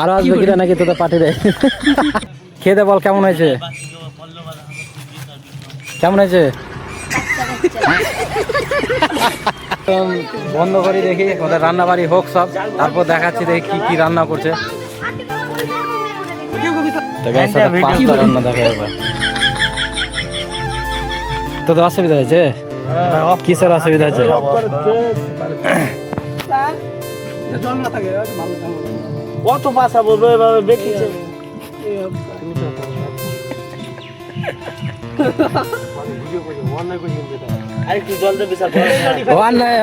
আরো আসবে কিনা নাকি তোদের পার্টিতে? খেয়ে দে বল কেমন হয়েছে, কেমন হয়েছে? বন্ধ করি দেখি ওদের রান্না বাড়ি হোক সব, তারপর দেখাচ্ছি দেখি কি কি রান্না করছে। পাঁচটা রান্না দেখা যাবে। তোদের অসুবিধা হয়েছে? কিসের অসুবিধা হয়েছে? কত ভাষা বলবো এভাবে দেখিছে।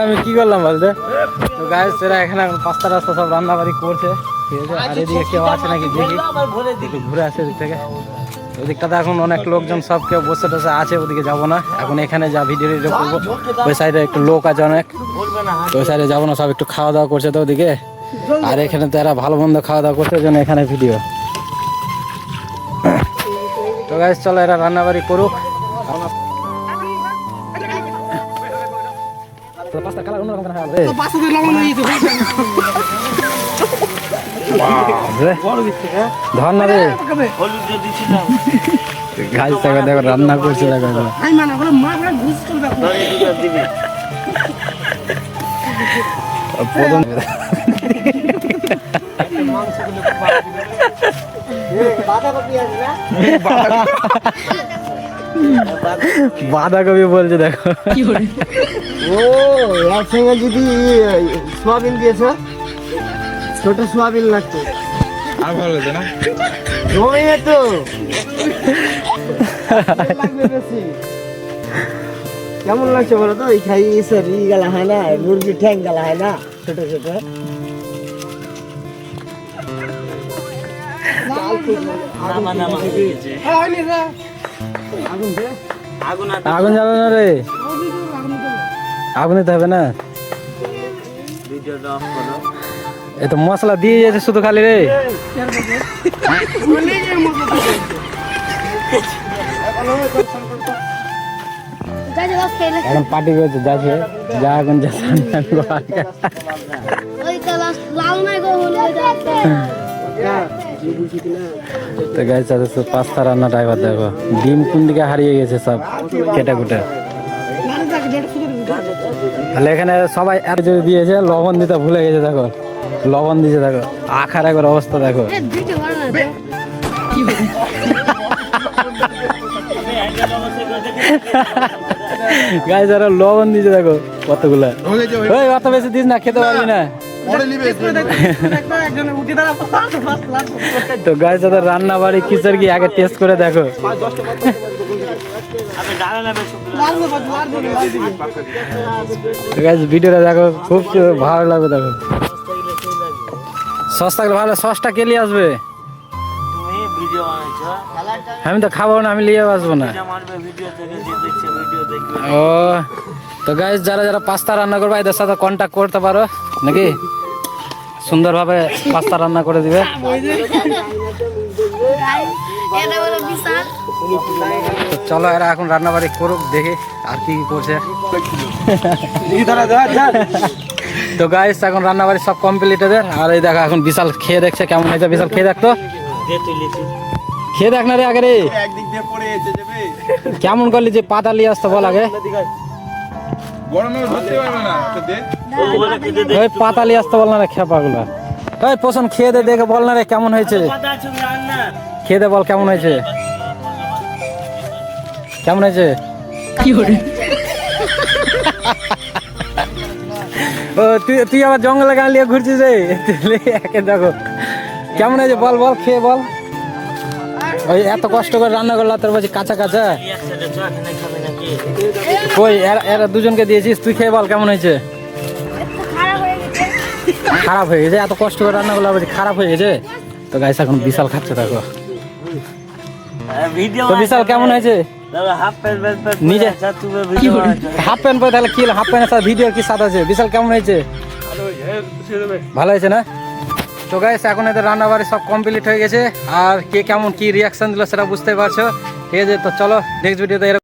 আমি কি করলাম বলতে? তো গাইস এরা এখানে পাঁচটা রাস্তা সব রান্না বাড়ি করছে, ঠিক আছে? আর এদিকে কেউ আছে নাকি দেখি, একটু ঘুরে আসে এদিক থেকে। ওদিকটাতে এখন অনেক লোকজন সব কেউ বসে টসে আছে, ওদিকে যাবো না এখন, এখানে যা ভিডিও করবো। ওই সাইডে একটু লোক আছে অনেক, ওই সাইডে যাবো না, সব একটু খাওয়া দাওয়া করছে তো ওদিকে। আর এখানে তো এরা ভালো মন্দ খাওয়া দাওয়া করছে, জন্য এখানে ভিডিও। তো গাইস চলো এরা রান্না বাড়ি করুক। ধর না রে গাছ থেকে দেখো রান্না করছে, দেখো বাঁধাকপি বলছে দেখো। ও একসঙ্গে যদি সোয়াবিন দিয়েছে, ছোট সোয়াবিন লাগতো আর ভালো হতো না। তো কেমন লাগছে বলো তো? এই খাই স্যার ই গালা হয় না, মুরগির ঠ্যাং গালা হয় না, ছোট ছোট। আগুন জ্বালো না রে, আগুন দিতে হবে না। এ তো মশলা দিয়ে যাচ্ছে শুধু খালি রে। এখন পার্টি করছে যাচ্ছে, যা এখন যা তো গাইস পাস্তা রান্না ড্রাইভার দেখো, ডিম কোন দিকে হারিয়ে গেছে সব কেটে কুটে। তাহলে এখানে সবাই এত দিয়েছে, লবণ দিতে ভুলে গেছে, দেখো লবণ দিয়েছে, দেখো আখার একবার অবস্থা দেখো। গাইস আরো লবণ দিয়েছে দেখো কতগুলা। ওই অত বেশি দিস না, খেতে পারবি না। তো গাইস ওদের রান্না বাড়ি কিসের কি আগে টেস্ট করে দেখো। গাইস ভিডিওটা দেখো, খুব ভালো লাগবে দেখো। সস থাকলে ভালো, সসটা কে নিয়ে আসবে? আমি তো খাবো না, আমি নিয়ে আসবো না। ও তো গাইস যারা যারা পাস্তা রান্না করবে এদের সাথে কন্ট্যাক্ট করতে পারো নাকি, সুন্দরভাবে পাস্তা রান্না করে দিবে। চলো এরা এখন রান্না বাড়ি করুক, দেখি আর কি কি করছে। তো গাইস এখন রান্না বাড়ি সব কমপ্লিট এদের। আর এই দেখো এখন বিশাল খেয়ে দেখছে কেমন হয়েছে। বিশাল খেয়ে দেখতো, খেয়ে দেখ না রে আগে রে, কেমন করলি যে পাতা নিয়ে আসতে বল আগে। ওই পাতা নিয়ে আসতে বল না রে খেপা গুলা। ওই পোষণ খেয়ে দে, দেখে বল না রে কেমন হয়েছে, খেয়ে দে বল কেমন হয়েছে, কেমন হয়েছে। ও তুই আবার জঙ্গলে গান নিয়ে ঘুরছিস রে, দেখো কেমন হয়েছে বল, বল খেয়ে বল। ওই এত কষ্ট করে রান্না করলা তোর বলছি কাঁচা কাঁচা। ওই এরা দুজনকে দিয়েছিস, তুই খেয়ে বল কেমন হয়েছে। খারাপ হয়ে গেছে, এত কষ্ট করে রান্না করলা বলছি খারাপ হয়ে গেছে। তো গাইস এখন বিশাল খাচ্ছে দেখো। তো বিশাল কেমন হয়েছে? নিজে হাফ প্যান্ট পরে তাহলে কি হাফ প্যান্টের সাথে ভিডিও কি সাথে আছে? বিশাল কেমন হয়েছে? ভালো হয়েছে না? তো গাইস এখন এদের রান্না বাড়ি সব কমপ্লিট হয়ে গেছে। আর কে কেমন কি রিয়াকশন দিল সেটা বুঝতে পারছো, ঠিক আছে? তো চলো নেক্সট ভিডিওতে